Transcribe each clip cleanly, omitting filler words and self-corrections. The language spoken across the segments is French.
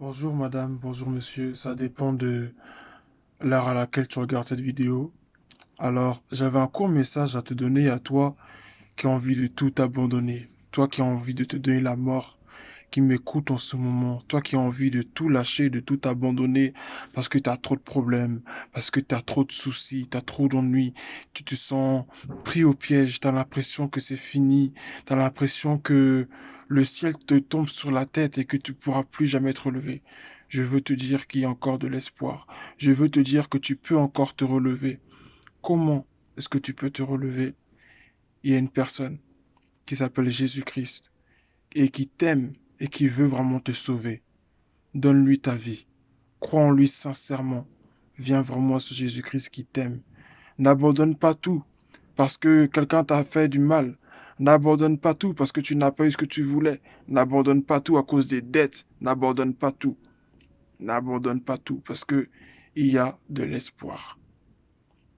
Bonjour madame, bonjour monsieur, ça dépend de l'heure à laquelle tu regardes cette vidéo. Alors, j'avais un court message à te donner à toi qui as envie de tout abandonner, toi qui as envie de te donner la mort, qui m'écoute en ce moment, toi qui as envie de tout lâcher, de tout abandonner parce que tu as trop de problèmes, parce que tu as trop de soucis, tu as trop d'ennuis, tu te sens pris au piège, tu as l'impression que c'est fini, tu as l'impression que le ciel te tombe sur la tête et que tu pourras plus jamais te relever. Je veux te dire qu'il y a encore de l'espoir. Je veux te dire que tu peux encore te relever. Comment est-ce que tu peux te relever? Il y a une personne qui s'appelle Jésus-Christ et qui t'aime et qui veut vraiment te sauver. Donne-lui ta vie. Crois en lui sincèrement. Viens vraiment à ce Jésus-Christ qui t'aime. N'abandonne pas tout parce que quelqu'un t'a fait du mal. N'abandonne pas tout parce que tu n'as pas eu ce que tu voulais. N'abandonne pas tout à cause des dettes. N'abandonne pas tout. N'abandonne pas tout parce que il y a de l'espoir.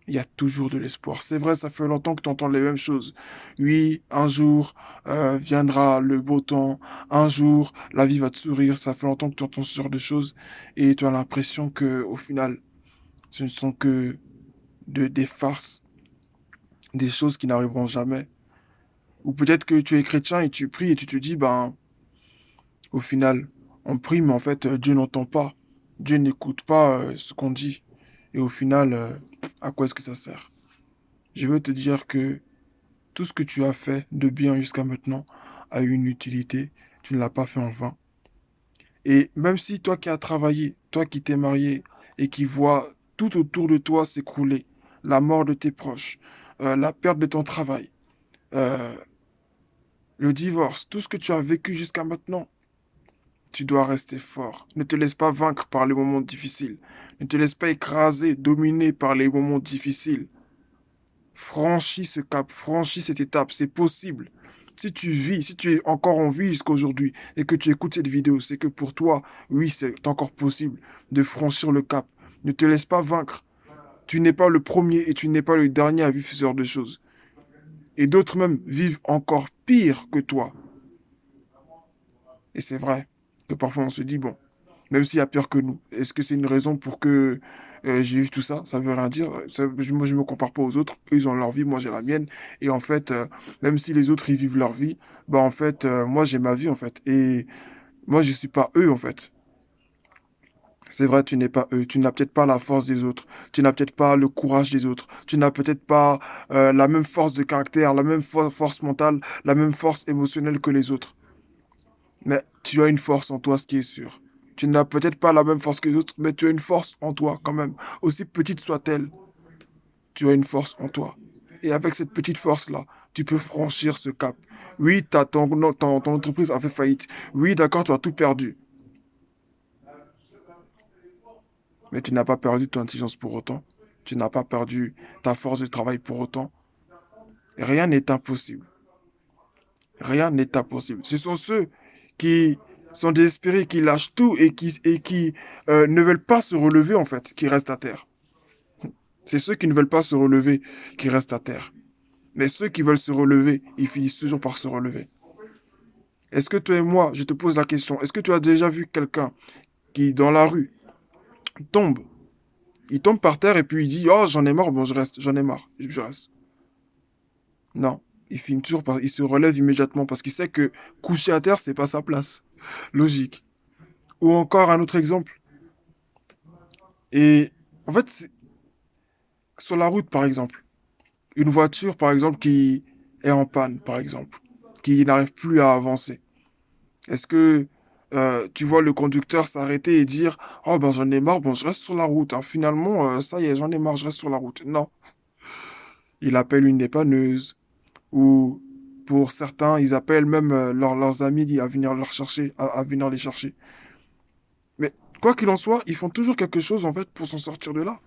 Il y a toujours de l'espoir. C'est vrai, ça fait longtemps que tu entends les mêmes choses. Oui, un jour viendra le beau temps. Un jour, la vie va te sourire. Ça fait longtemps que tu entends ce genre de choses et tu as l'impression que, au final, ce ne sont que des farces, des choses qui n'arriveront jamais. Ou peut-être que tu es chrétien et tu pries et tu te dis, ben, au final, on prie, mais en fait, Dieu n'entend pas. Dieu n'écoute pas ce qu'on dit. Et au final, à quoi est-ce que ça sert? Je veux te dire que tout ce que tu as fait de bien jusqu'à maintenant a eu une utilité. Tu ne l'as pas fait en vain. Et même si toi qui as travaillé, toi qui t'es marié et qui vois tout autour de toi s'écrouler, la mort de tes proches, la perte de ton travail, euh, le divorce, tout ce que tu as vécu jusqu'à maintenant, tu dois rester fort. Ne te laisse pas vaincre par les moments difficiles. Ne te laisse pas écraser, dominer par les moments difficiles. Franchis ce cap, franchis cette étape, c'est possible. Si tu vis, si tu es encore en vie jusqu'aujourd'hui et que tu écoutes cette vidéo, c'est que pour toi, oui, c'est encore possible de franchir le cap. Ne te laisse pas vaincre. Tu n'es pas le premier et tu n'es pas le dernier à vivre ce genre de choses. Et d'autres même vivent encore pire que toi. Et c'est vrai que parfois on se dit, bon, même s'il y a pire que nous, est-ce que c'est une raison pour que je vive tout ça? Ça veut rien dire. Moi, je me compare pas aux autres. Eux, ils ont leur vie, moi, j'ai la mienne. Et en fait, même si les autres, ils vivent leur vie, bah, en fait, moi, j'ai ma vie, en fait. Et moi, je suis pas eux, en fait. C'est vrai, tu n'es pas eux. Tu n'as peut-être pas la force des autres. Tu n'as peut-être pas le courage des autres. Tu n'as peut-être pas la même force de caractère, la même force mentale, la même force émotionnelle que les autres. Mais tu as une force en toi, ce qui est sûr. Tu n'as peut-être pas la même force que les autres, mais tu as une force en toi quand même. Aussi petite soit-elle, tu as une force en toi. Et avec cette petite force-là, tu peux franchir ce cap. Oui, ton entreprise a fait faillite. Oui, d'accord, tu as tout perdu. Mais tu n'as pas perdu ton intelligence pour autant. Tu n'as pas perdu ta force de travail pour autant. Rien n'est impossible. Rien n'est impossible. Ce sont ceux qui sont désespérés, qui lâchent tout et qui ne veulent pas se relever, en fait, qui restent à terre. C'est ceux qui ne veulent pas se relever qui restent à terre. Mais ceux qui veulent se relever, ils finissent toujours par se relever. Est-ce que toi et moi, je te pose la question, est-ce que tu as déjà vu quelqu'un qui, dans la rue, tombe, il tombe par terre et puis il dit, oh, j'en ai marre, bon, je reste, j'en ai marre, je reste. Non, il finit toujours par, il se relève immédiatement parce qu'il sait que coucher à terre, c'est pas sa place. Logique. Ou encore un autre exemple. Et en fait, sur la route, par exemple, une voiture, par exemple, qui est en panne, par exemple, qui n'arrive plus à avancer. Est-ce que tu vois le conducteur s'arrêter et dire, oh ben j'en ai marre, bon je reste sur la route, hein. Finalement, ça y est, j'en ai marre, je reste sur la route. Non, il appelle une dépanneuse ou pour certains, ils appellent même leurs amis à venir leur chercher, à venir les chercher. Mais quoi qu'il en soit, ils font toujours quelque chose en fait pour s'en sortir de là.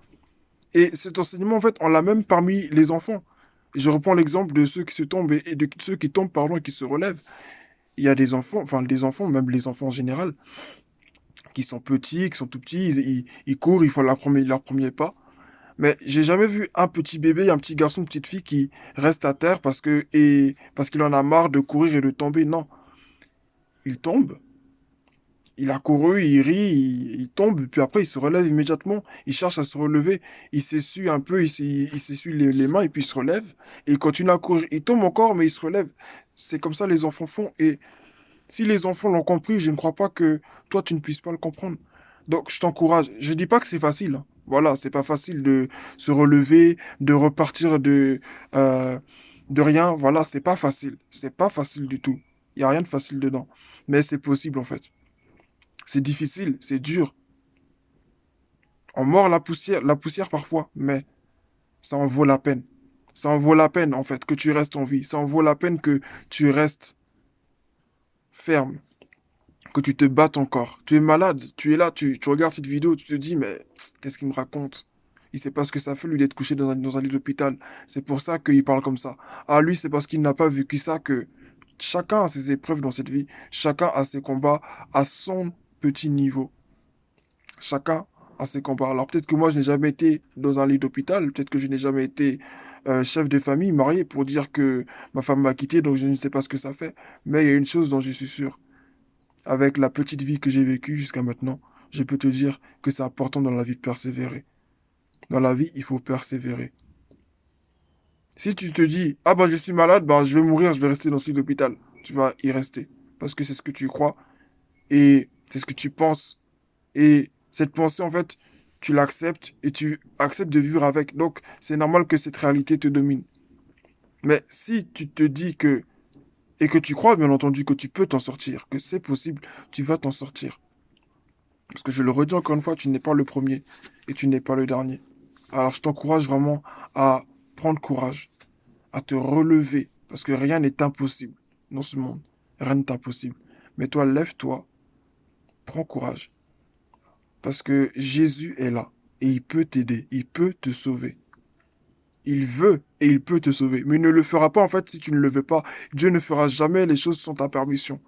Et cet enseignement, en fait, on l'a même parmi les enfants. Je reprends l'exemple de ceux qui se tombent et de ceux qui tombent, pardon, et qui se relèvent. Il y a des enfants, enfin des enfants, même les enfants en général, qui sont petits, qui sont tout petits, ils courent, ils font leur premier pas. Mais j'ai jamais vu un petit bébé, un petit garçon, une petite fille qui reste à terre parce qu'il en a marre de courir et de tomber. Non, il tombe, Il a couru, il rit, il tombe, puis après il se relève immédiatement. Il cherche à se relever, il s'essuie un peu, il s'essuie les mains et puis il se relève. Et il continue à courir. Il tombe encore, mais il se relève. C'est comme ça les enfants font. Et si les enfants l'ont compris, je ne crois pas que toi tu ne puisses pas le comprendre. Donc je t'encourage. Je dis pas que c'est facile, hein. Voilà, c'est pas facile de se relever, de repartir euh, de rien. Voilà, c'est pas facile. C'est pas facile du tout. Il y a rien de facile dedans. Mais c'est possible en fait. C'est difficile, c'est dur. On mord la poussière parfois, mais ça en vaut la peine. Ça en vaut la peine, en fait, que tu restes en vie. Ça en vaut la peine que tu restes ferme, que tu te battes encore. Tu es malade, tu es là, tu regardes cette vidéo, tu te dis, mais qu'est-ce qu'il me raconte? Il sait pas ce que ça fait, lui, d'être couché dans un lit d'hôpital. C'est pour ça qu'il parle comme ça. Ah, lui, c'est parce qu'il n'a pas vécu ça que chacun a ses épreuves dans cette vie. Chacun a ses combats à son petit niveau. Chacun a ses combats. Alors peut-être que moi, je n'ai jamais été dans un lit d'hôpital, peut-être que je n'ai jamais été chef de famille, marié, pour dire que ma femme m'a quitté, donc je ne sais pas ce que ça fait. Mais il y a une chose dont je suis sûr, avec la petite vie que j'ai vécue jusqu'à maintenant, je peux te dire que c'est important dans la vie de persévérer. Dans la vie, il faut persévérer. Si tu te dis, ah ben je suis malade, ben je vais mourir, je vais rester dans ce lit d'hôpital, tu vas y rester. Parce que c'est ce que tu crois et c'est ce que tu penses. Et cette pensée, en fait, tu l'acceptes et tu acceptes de vivre avec. Donc, c'est normal que cette réalité te domine. Mais si tu te dis que, et que tu crois, bien entendu, que tu peux t'en sortir, que c'est possible, tu vas t'en sortir. Parce que je le redis encore une fois, tu n'es pas le premier et tu n'es pas le dernier. Alors, je t'encourage vraiment à prendre courage, à te relever, parce que rien n'est impossible dans ce monde. Rien n'est impossible. Mais toi, lève-toi, prends courage. Parce que Jésus est là et il peut t'aider, il peut te sauver. Il veut et il peut te sauver. Mais il ne le fera pas en fait si tu ne le veux pas. Dieu ne fera jamais les choses sans ta permission.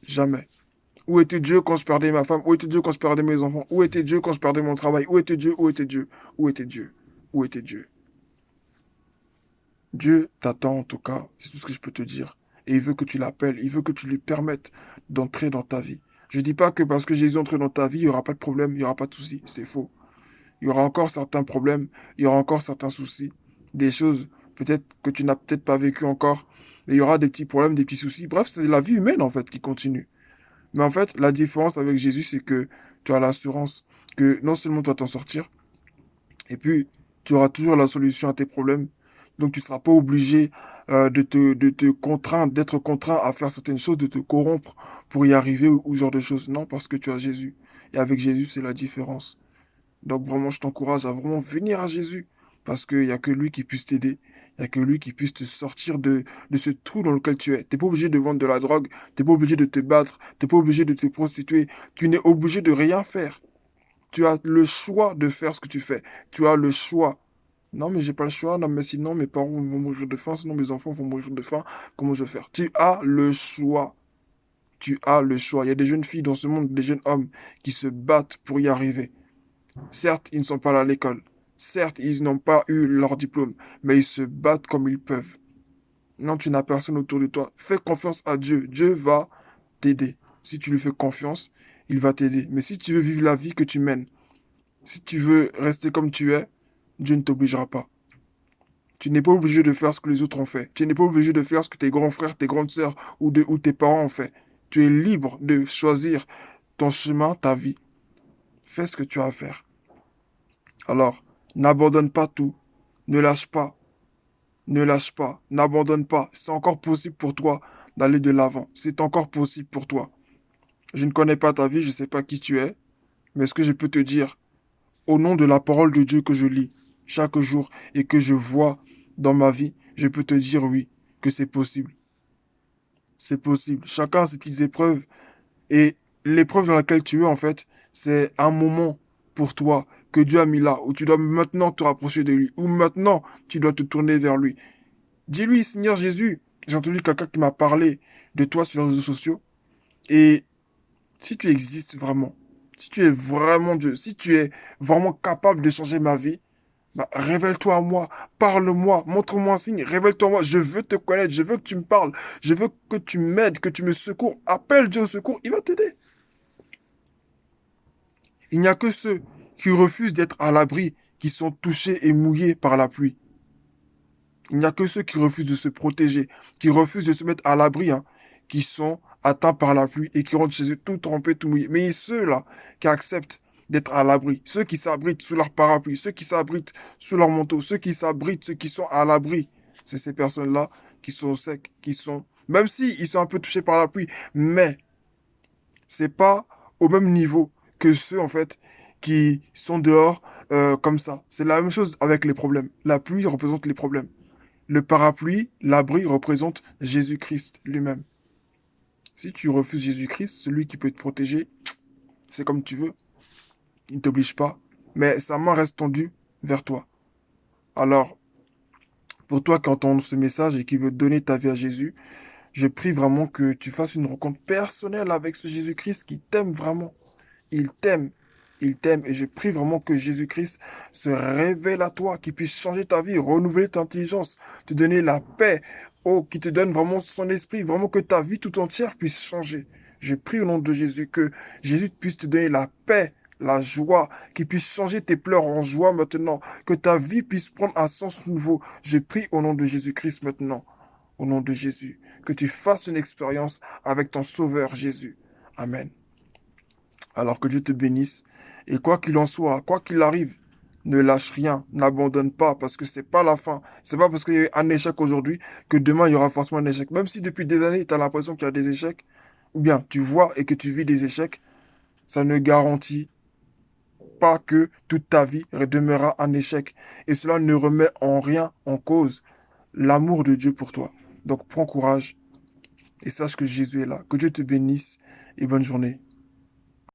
Jamais. Où était Dieu quand je perdais ma femme? Où était Dieu quand je perdais mes enfants? Où était Dieu quand je perdais mon travail? Où était Dieu? Où était Dieu? Où était Dieu? Où était Dieu? Dieu t'attend en tout cas, c'est tout ce que je peux te dire. Et il veut que tu l'appelles, il veut que tu lui permettes d'entrer dans ta vie. Je ne dis pas que parce que Jésus entre dans ta vie, il n'y aura pas de problème, il n'y aura pas de souci. C'est faux. Il y aura encore certains problèmes, il y aura encore certains soucis, des choses peut-être que tu n'as peut-être pas vécues encore, mais il y aura des petits problèmes, des petits soucis. Bref, c'est la vie humaine en fait qui continue. Mais en fait, la différence avec Jésus, c'est que tu as l'assurance que non seulement tu vas t'en sortir, et puis tu auras toujours la solution à tes problèmes. Donc tu ne seras pas obligé de te contraindre, d'être contraint à faire certaines choses, de te corrompre pour y arriver ou ce genre de choses. Non, parce que tu as Jésus. Et avec Jésus, c'est la différence. Donc vraiment, je t'encourage à vraiment venir à Jésus parce qu'il n'y a que lui qui puisse t'aider. Il n'y a que lui qui puisse te sortir de ce trou dans lequel tu es. Tu n'es pas obligé de vendre de la drogue, tu n'es pas obligé de te battre, tu n'es pas obligé de te prostituer, tu n'es obligé de rien faire. Tu as le choix de faire ce que tu fais. Tu as le choix. Non, mais j'ai pas le choix. Non, mais sinon mes parents vont mourir de faim, sinon mes enfants vont mourir de faim. Comment je vais faire? Tu as le choix. Tu as le choix. Il y a des jeunes filles dans ce monde, des jeunes hommes qui se battent pour y arriver. Certes, ils ne sont pas allés à l'école. Certes, ils n'ont pas eu leur diplôme, mais ils se battent comme ils peuvent. Non, tu n'as personne autour de toi. Fais confiance à Dieu. Dieu va t'aider. Si tu lui fais confiance, il va t'aider. Mais si tu veux vivre la vie que tu mènes, si tu veux rester comme tu es, Dieu ne t'obligera pas. Tu n'es pas obligé de faire ce que les autres ont fait. Tu n'es pas obligé de faire ce que tes grands frères, tes grandes sœurs ou tes parents ont fait. Tu es libre de choisir ton chemin, ta vie. Fais ce que tu as à faire. Alors, n'abandonne pas tout. Ne lâche pas. Ne lâche pas. N'abandonne pas. C'est encore possible pour toi d'aller de l'avant. C'est encore possible pour toi. Je ne connais pas ta vie, je ne sais pas qui tu es, mais ce que je peux te dire, au nom de la parole de Dieu que je lis chaque jour et que je vois dans ma vie, je peux te dire oui, que c'est possible. C'est possible. Chacun a ses petites épreuves et l'épreuve dans laquelle tu es, en fait, c'est un moment pour toi que Dieu a mis là, où tu dois maintenant te rapprocher de lui, où maintenant tu dois te tourner vers lui. Dis-lui, Seigneur Jésus, j'ai entendu quelqu'un qui m'a parlé de toi sur les réseaux sociaux. Et si tu existes vraiment, si tu es vraiment Dieu, si tu es vraiment capable de changer ma vie, bah, révèle-toi à moi, parle-moi, montre-moi un signe, révèle-toi à moi, je veux te connaître, je veux que tu me parles, je veux que tu m'aides, que tu me secours. Appelle Dieu au secours, il va t'aider. Il n'y a que ceux qui refusent d'être à l'abri qui sont touchés et mouillés par la pluie. Il n'y a que ceux qui refusent de se protéger, qui refusent de se mettre à l'abri, hein, qui sont atteints par la pluie et qui rentrent chez eux tout trempés, tout mouillés. Mais ceux-là qui acceptent d'être à l'abri, ceux qui s'abritent sous leur parapluie, ceux qui s'abritent sous leur manteau, ceux qui s'abritent, ceux qui sont à l'abri, c'est ces personnes-là qui sont secs, qui sont, même si ils sont un peu touchés par la pluie, mais c'est pas au même niveau que ceux, en fait, qui sont dehors comme ça. C'est la même chose avec les problèmes. La pluie représente les problèmes. Le parapluie, l'abri représente Jésus-Christ lui-même. Si tu refuses Jésus-Christ, celui qui peut te protéger, c'est comme tu veux. Il ne t'oblige pas, mais sa main reste tendue vers toi. Alors, pour toi qui entends ce message et qui veut donner ta vie à Jésus, je prie vraiment que tu fasses une rencontre personnelle avec ce Jésus-Christ qui t'aime vraiment. Il t'aime. Il t'aime. Et je prie vraiment que Jésus-Christ se révèle à toi, qu'il puisse changer ta vie, renouveler ta intelligence, te donner la paix. Oh, qui te donne vraiment son esprit, vraiment que ta vie tout entière puisse changer. Je prie au nom de Jésus que Jésus puisse te donner la paix, la joie, qu'il puisse changer tes pleurs en joie maintenant, que ta vie puisse prendre un sens nouveau. Je prie au nom de Jésus-Christ maintenant, au nom de Jésus, que tu fasses une expérience avec ton Sauveur Jésus. Amen. Alors que Dieu te bénisse. Et quoi qu'il en soit, quoi qu'il arrive, ne lâche rien, n'abandonne pas, parce que c'est pas la fin. C'est pas parce qu'il y a eu un échec aujourd'hui que demain il y aura forcément un échec. Même si depuis des années, tu as l'impression qu'il y a des échecs, ou bien tu vois et que tu vis des échecs, ça ne garantit pas que toute ta vie demeurera un échec. Et cela ne remet en rien en cause l'amour de Dieu pour toi. Donc prends courage et sache que Jésus est là. Que Dieu te bénisse et bonne journée.